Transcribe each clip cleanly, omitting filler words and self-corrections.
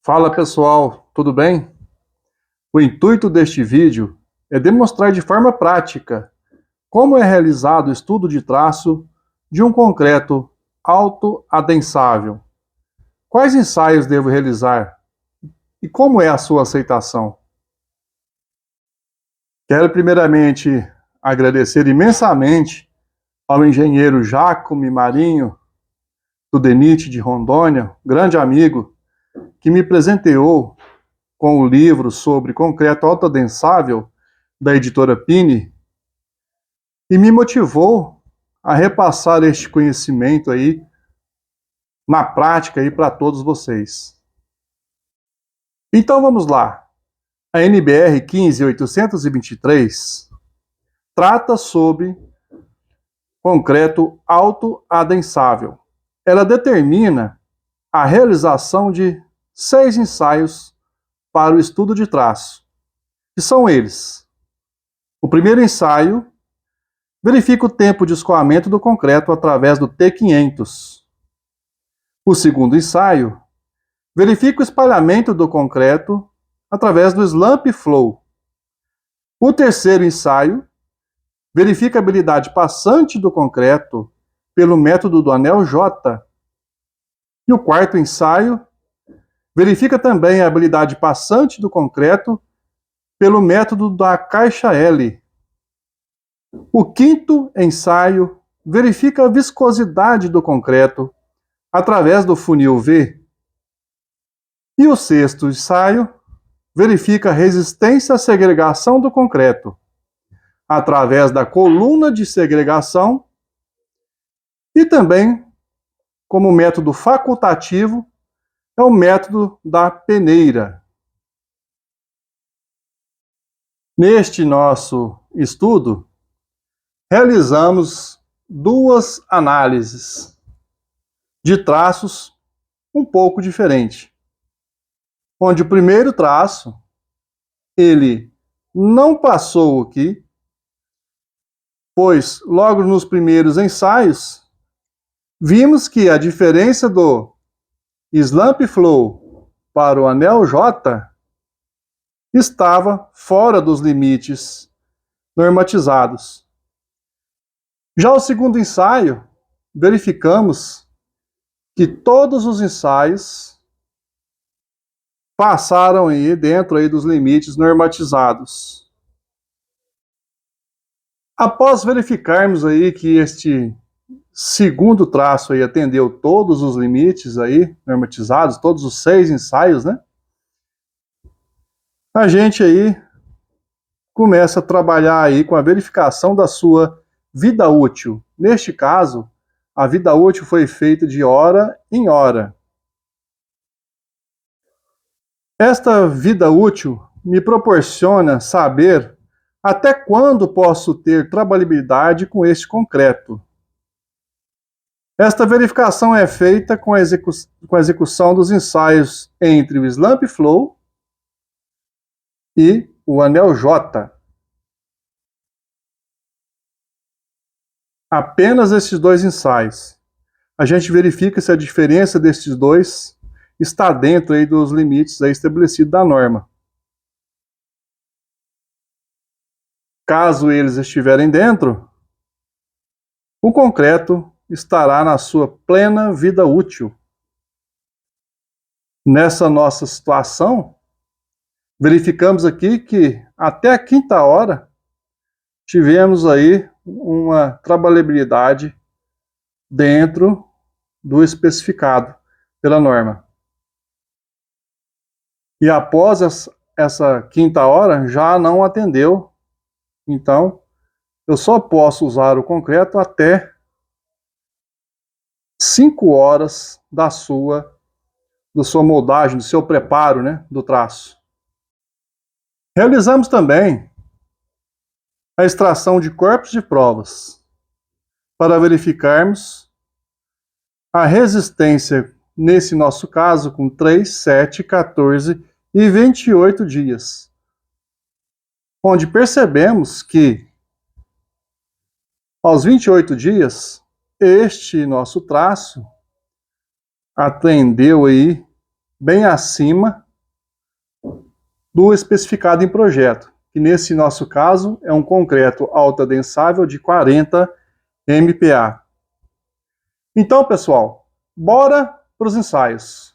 Fala pessoal, tudo bem? O intuito deste vídeo é demonstrar de forma prática como é realizado o estudo de traço de um concreto autoadensável. Quais ensaios devo realizar e como é a sua aceitação? Quero primeiramente agradecer imensamente ao engenheiro Jacome Marinho, do DENIT de Rondônia, grande amigo, que me presenteou com o livro sobre concreto autoadensável da editora Pini e me motivou a repassar este conhecimento aí na prática aí para todos vocês. Então vamos lá. A NBR 15823 trata sobre concreto autoadensável. Ela determina a realização de 6 ensaios para o estudo de traço, que são eles: o primeiro ensaio verifica o tempo de escoamento do concreto através do T500. O segundo ensaio verifica o espalhamento do concreto através do Slump Flow. O terceiro ensaio verifica a habilidade passante do concreto pelo método do anel J. E o quarto ensaio verifica também a habilidade passante do concreto pelo método da caixa L. O quinto ensaio verifica a viscosidade do concreto através do funil V. E o sexto ensaio verifica a resistência à segregação do concreto através da coluna de segregação e também, como método facultativo, é o método da peneira. Neste nosso estudo, realizamos duas análises de traços um pouco diferentes, onde o primeiro traço ele não passou aqui, pois logo nos primeiros ensaios vimos que a diferença do Slump Flow para o anel J estava fora dos limites normatizados. Já o segundo ensaio, verificamos que todos os ensaios passaram aí dentro aí dos limites normatizados. Após verificarmos aí que este segundo traço aí atendeu todos os limites aí normatizados, todos os 6 ensaios, né? A gente aí começa a trabalhar aí com a verificação da sua vida útil. Neste caso, a vida útil foi feita de hora em hora. Esta vida útil me proporciona saber até quando posso ter trabalhabilidade com este concreto. Esta verificação é feita com a execução dos ensaios entre o Slump Flow e o anel J. Apenas esses dois ensaios. A gente verifica se a diferença destes dois está dentro aí dos limites aí estabelecidos da norma. Caso eles estiverem dentro, o concreto estará na sua plena vida útil. Nessa nossa situação, verificamos aqui que até a quinta hora tivemos aí uma trabalhabilidade dentro do especificado pela norma. E após essa quinta hora já não atendeu, então eu só posso usar o concreto até 5 horas da sua moldagem, do seu preparo, né, do traço. Realizamos também a extração de corpos de provas para verificarmos a resistência, nesse nosso caso, com 3, 7, 14 e 28 dias, onde percebemos que aos 28 dias, este nosso traço atendeu aí bem acima do especificado em projeto, que nesse nosso caso é um concreto autoadensável de 40 MPa. Então, pessoal, bora para os ensaios.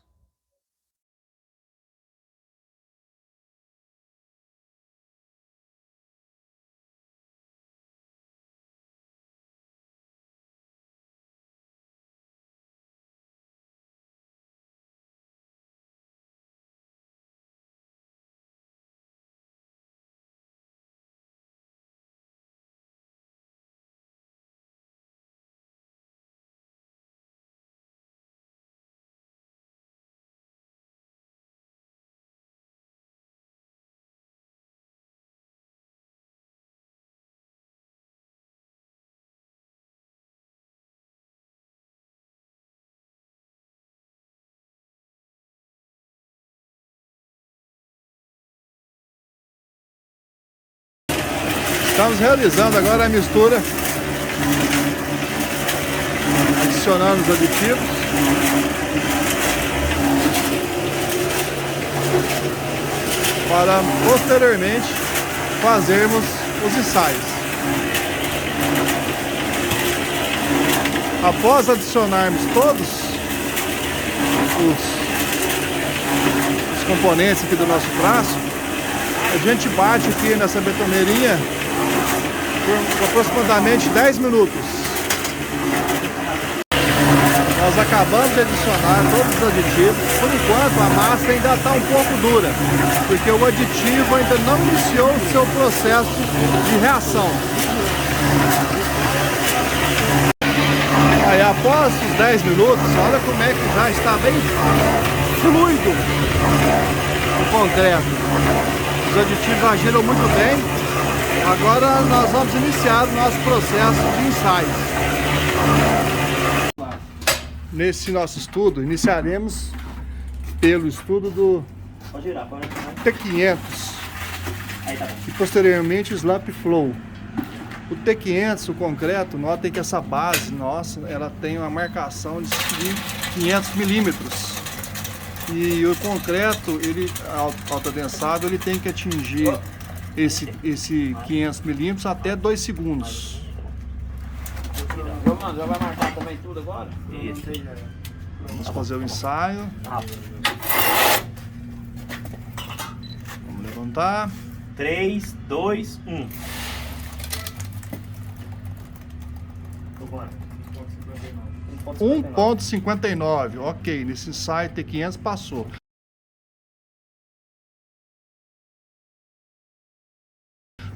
Estamos realizando agora a mistura, adicionando os aditivos. Para posteriormente fazermos os ensaios. Após adicionarmos todos os componentes aqui do nosso traço, a gente bate aqui nessa betoneirinha por aproximadamente 10 minutos. Nós acabamos de adicionar todos os aditivos. Por enquanto a massa ainda está um pouco dura, porque o aditivo ainda não iniciou o seu processo de reação. Aí após os 10 minutos, olha como é que já está bem fluido o concreto. Os aditivos agiram muito bem. Agora nós vamos iniciar o nosso processo de ensaios. Nesse nosso estudo, iniciaremos pelo estudo do T500 e posteriormente o Slump Flow. O T500, o concreto, notem que essa base nossa, ela tem uma marcação de 500 milímetros. E o concreto, ele autoadensável, ele tem que atingir esse 500 milímetros até 2 segundos. Já vai marcar também tudo agora? Isso. Vamos fazer o ensaio. Vamos levantar. 3, 2, 1. 1,59. Ok, nesse ensaio T500 passou.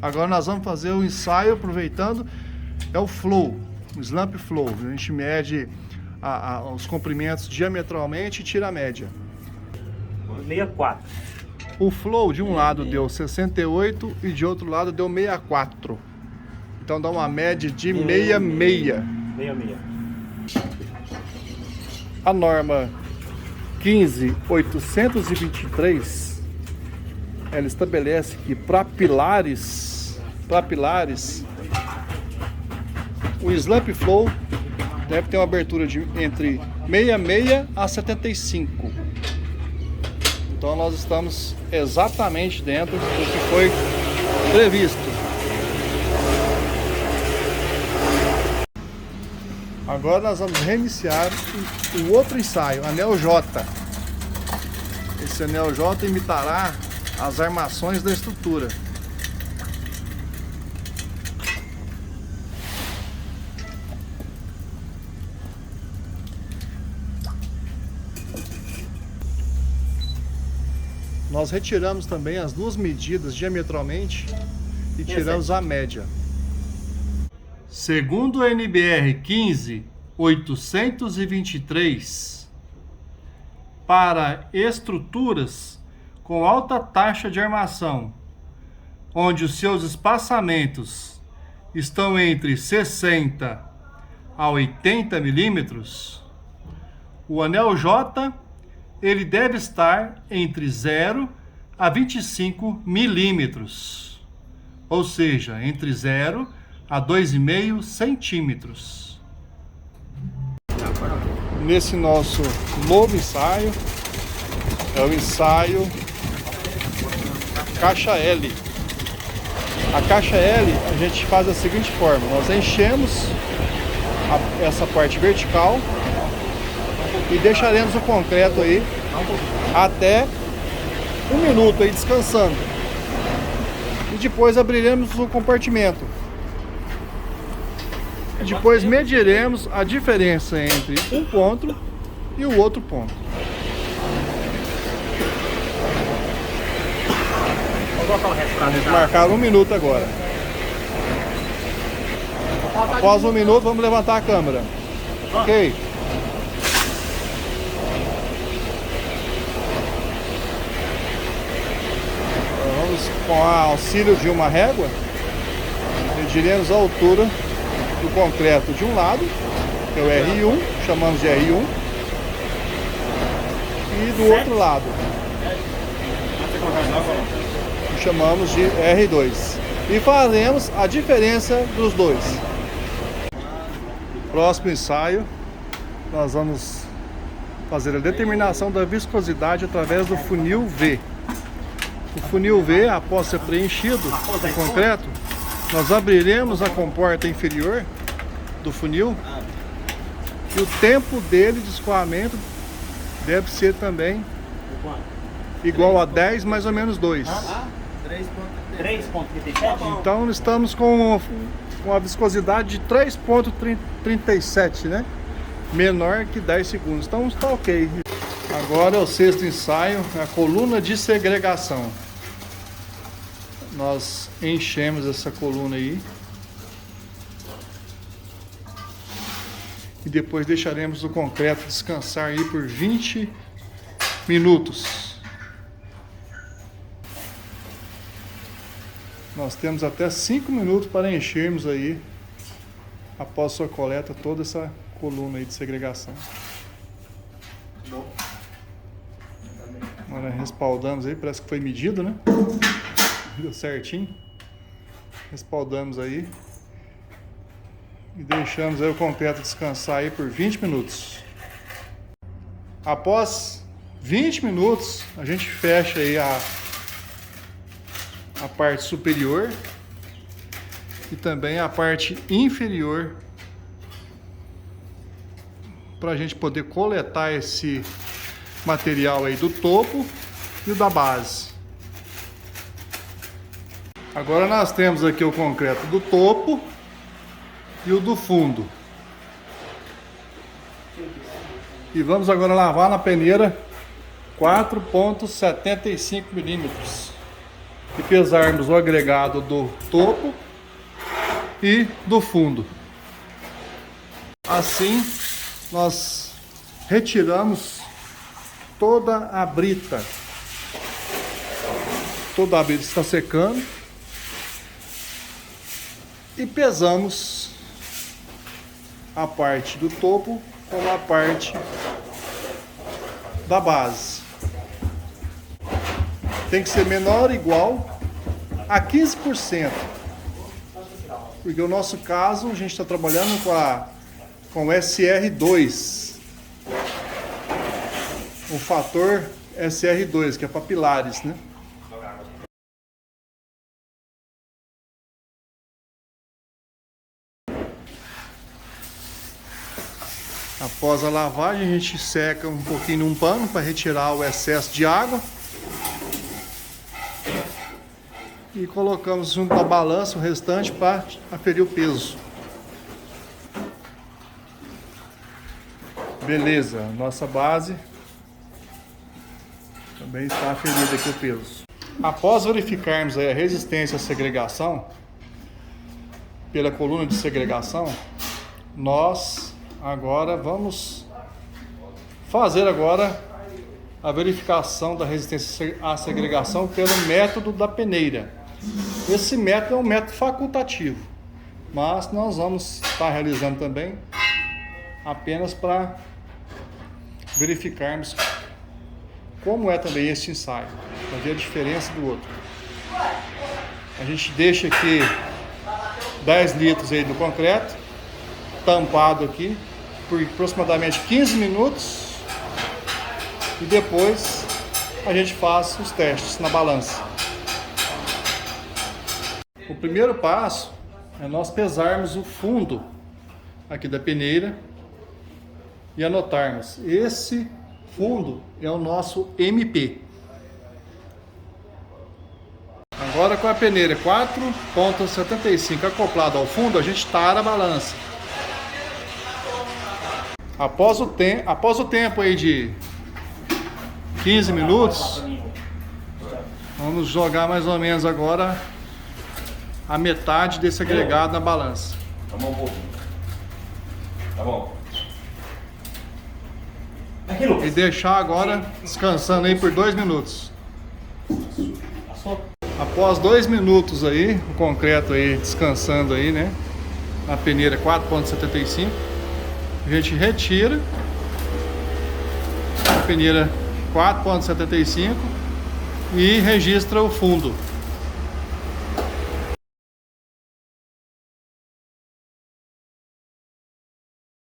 Agora nós vamos fazer o ensaio aproveitando o flow, o slump flow. A gente mede os comprimentos diametralmente e tira a média. 64. O flow de um lado deu 68 e de outro lado deu 64. Então dá uma média de 66. 66. A norma 15823, ela estabelece que para pilares, o slump flow deve ter uma abertura de entre 66 a 75. Então nós estamos exatamente dentro do que foi previsto. Agora nós vamos reiniciar o outro ensaio, anel J. Esse anel J imitará as armações da estrutura. Nós retiramos também as duas medidas diametralmente e tiramos a média. Segundo o NBR 15823, para estruturas com alta taxa de armação, onde os seus espaçamentos estão entre 60 a 80 milímetros, o anel J ele deve estar entre 0 a 25 milímetros, ou seja, entre 0 a 2,5 centímetros. Nesse nosso novo ensaio, É o ensaio caixa L. A caixa L a gente faz da seguinte forma: nós enchemos essa parte vertical e deixaremos o concreto aí até 1 minuto aí descansando. E depois abriremos o compartimento. E depois mediremos a diferença entre um ponto e o outro ponto. Vamos marcar 1 minuto agora. Após 1 minuto, vamos levantar a câmera. Ok. Vamos, com o auxílio de uma régua, mediremos a altura do concreto de um lado, que é o R1, chamamos de R1, e do outro lado, que chamamos de R2. E faremos a diferença dos dois. Próximo ensaio, nós vamos fazer a determinação da viscosidade através do funil V. O funil V, após ser preenchido com concreto, nós abriremos a comporta inferior do funil e o tempo dele de escoamento deve ser também igual a 10 mais ou menos 2. 3,37? Então estamos com a viscosidade de 3,37, né? Menor que 10 segundos. Então está ok. Agora é o sexto ensaio, a coluna de segregação. Nós enchemos essa coluna aí e depois deixaremos o concreto descansar aí por 20 minutos. Nós temos até 5 minutos para enchermos aí, após sua coleta, toda essa coluna aí de segregação. Agora respaldamos aí, parece que foi medido, né? Deu certinho. Respaldamos aí e deixamos aí o concreto descansar aí por 20 minutos. Após 20 minutos, a gente fecha aí a parte superior e também a parte inferior para a gente poder coletar esse material aí do topo e o da base. Agora nós temos aqui o concreto do topo e o do fundo. E vamos agora lavar na peneira 4,75 milímetros e pesarmos o agregado do topo e do fundo. Assim nós retiramos toda a brita. Toda a brita está secando. E pesamos a parte do topo com a parte da base. Tem que ser menor ou igual a 15%. Porque no nosso caso a gente está trabalhando com o SR2. O fator SR2, que é para pilares, né? Após a lavagem, a gente seca um pouquinho num pano para retirar o excesso de água. E colocamos junto da balança o restante para aferir o peso. Beleza, nossa base também está aferida aqui o peso. Após verificarmos a resistência à segregação, pela coluna de segregação, nós agora vamos fazer a verificação da resistência à segregação pelo método da peneira. Esse método é um método facultativo, mas nós vamos estar realizando também apenas para verificarmos como é também este ensaio, para ver a diferença do outro. A gente deixa aqui 10 litros aí do concreto, tampado aqui, por aproximadamente 15 minutos e depois a gente faz os testes na balança. O primeiro passo é nós pesarmos o fundo aqui da peneira e anotarmos. Esse fundo é o nosso MP. Agora com a peneira 4,75 acoplada ao fundo, a gente tara a balança. Após o tempo aí de 15 minutos, vamos jogar mais ou menos agora a metade desse agregado na balança. Tá bom, um pouquinho. Tá bom. E deixar agora descansando aí por 2 minutos. Após 2 minutos aí, o concreto aí descansando aí, né? Na peneira 4,75, a gente retira a peneira 4,75 e registra o fundo.